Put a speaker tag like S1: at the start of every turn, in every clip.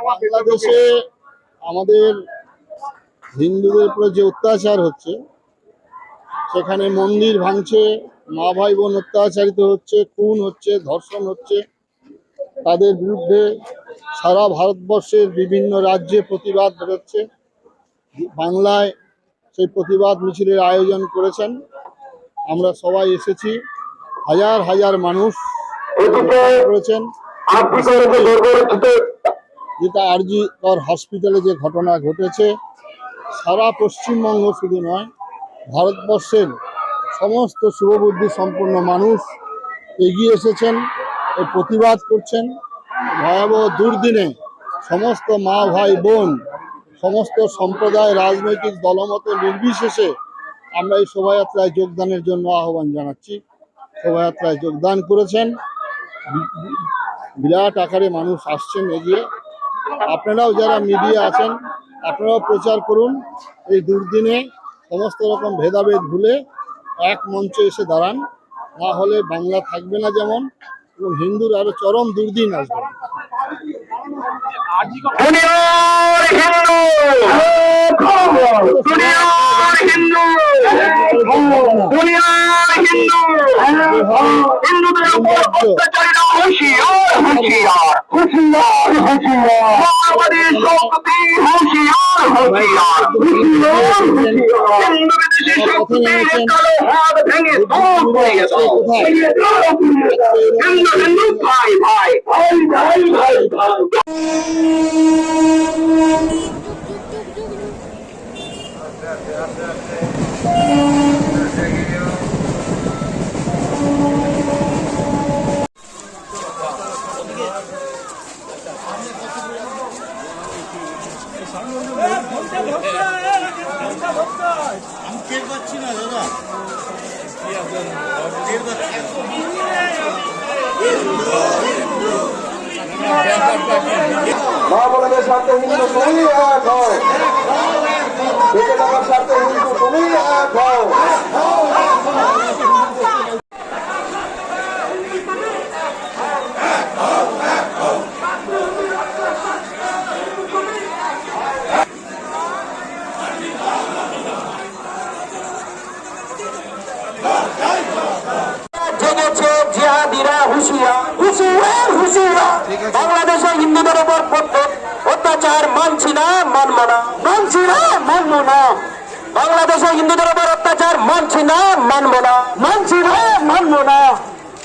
S1: বাংলাদেশে আমাদের হিন্দুদের উপরে যে অত্যাচার হচ্ছে, সেখানে মন্দির ভাঙছে, মা ভাই বোন অত্যাচারিত হচ্ছে, খুন হচ্ছে, ধর্ষণ হচ্ছে, তাদের বিরুদ্ধে সারা ভারতবর্ষের বিভিন্ন রাজ্যে প্রতিবাদ বেরোচ্ছে। বাংলায় সেই প্রতিবাদ মিছিলের আয়োজন করেছেন, আমরা সবাই এসেছি, হাজার হাজার মানুষ করেছেন। যেটা আরজি কর হসপিটালে যে ঘটনা ঘটেছে, সারা পশ্চিমবঙ্গ শুধু নয়, ভারতবর্ষের সমস্ত শুভবুদ্ধি সম্পন্ন মানুষ এগিয়ে এসেছেন, এই প্রতিবাদ করছেন। ভয়াবহ দুর্দিনে সমস্ত মা ভাই বোন, সমস্ত সম্প্রদায়, রাজনৈতিক দলমত নির্বিশেষে আমরা এই শোভাযাত্রায় যোগদানের জন্য আহ্বান জানাচ্ছি। শোভাযাত্রায় যোগদান করেছেন, বিরাট আকারে মানুষ আসছেন এগিয়ে। আপনারাও যারা মিডিয়া আছেন, আপনারাও প্রচার করুন। এই দুর্দিনে সমস্ত রকম ভেদাভেদ ভুলে এক মঞ্চে এসে দাঁড়ান, না হলে বাংলা থাকবে না যেমন, এবং হিন্দুর আরো চরম দুর্দিন আসবে।
S2: মা বোনদের সাথে হিন্দু তুমি এক হও, বেঁচে থাকার সাথে হিন্দু তুমি এক হও।
S3: বাংলাদেশে হিন্দুদের উপর অত্যাচার মানছি না, মানব না, মানছি না, মানব না। বাংলাদেশে হিন্দুদের উপর অত্যাচার মানছি না, মানব না, মানছি না, মানব না।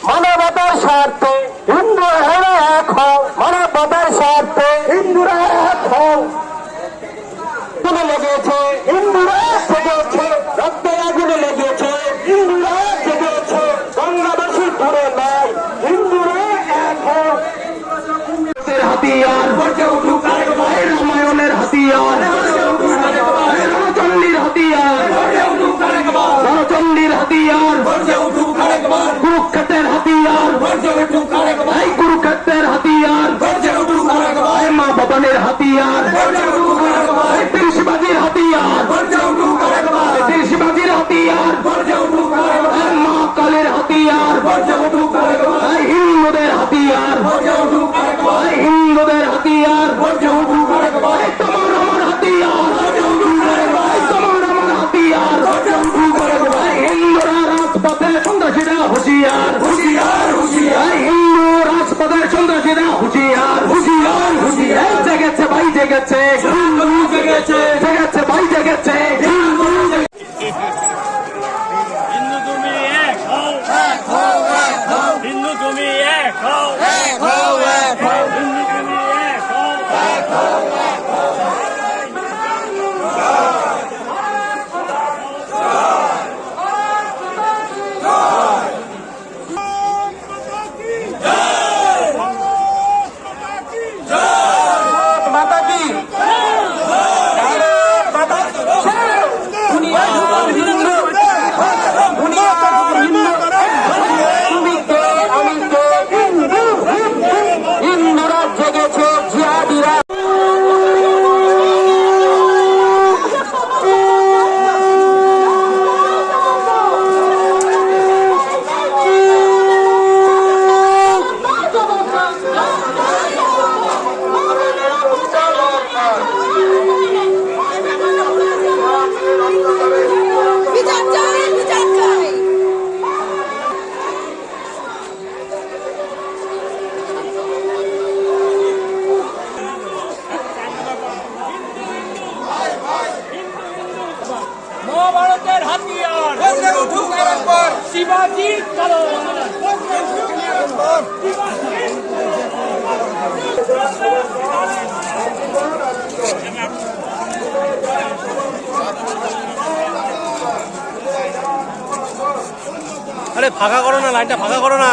S3: মানবতার স্বার্থে হিন্দুরা এক হও, মানবতার স্বার্থে হিন্দুরা এক হও। আগুনে লেগেছে হিন্দুরা জেগেছে, রক্তের আগুনে লেগেছে হিন্দুরা জেগেছে, বাংলাদেশি দূরে নাই, হিন্দুরা এক হও। হাতিয়ার রামায়ণের হাতিয়ার, রণচণ্ডীর হাতিয়ার, রণচণ্ডীর হাতিয়ার, কুরুক্ষেত্রের হাতিয়ার, কুরুক্ষেত্রের হাতিয়ার, মা ভবানের হাতিয়ার, ত্রিশবাজির হাতিয়ার, ত্রিশবাজির হাতিয়ার, মা কালের হাতিয়ার, হিন্দুদের হাতিয়ার, হিন্দুদের হাতিয়ার, তোমার আমার হাতিয়ার, তোমার আমার হাতিয়ার। হিন্দুরা রাজপথে সন্ত্রাসীরা হুঁশিয়ার, হুঁশিয়ার, হুঁশিয়ার। হিন্দু রাজপথের সন্ত্রাসীরা হুঁশিয়ার, হুঁশিয়ার, হুঁশিয়ার। জেগেছে ভাই জেগেছে, জেগেছে, জেগেছে ভাই জেগেছে।
S4: হিন্দু তুমি এক হও, এক হও, এক হও। হিন্দু তুমি এক হও, এক হও, এক হও। হিন্দু তুমি এক হও, এক হও, এক হও।
S3: মাতা কি
S5: আরে ফাঁকা করো না, লাইনটা ফাঁকা করো না।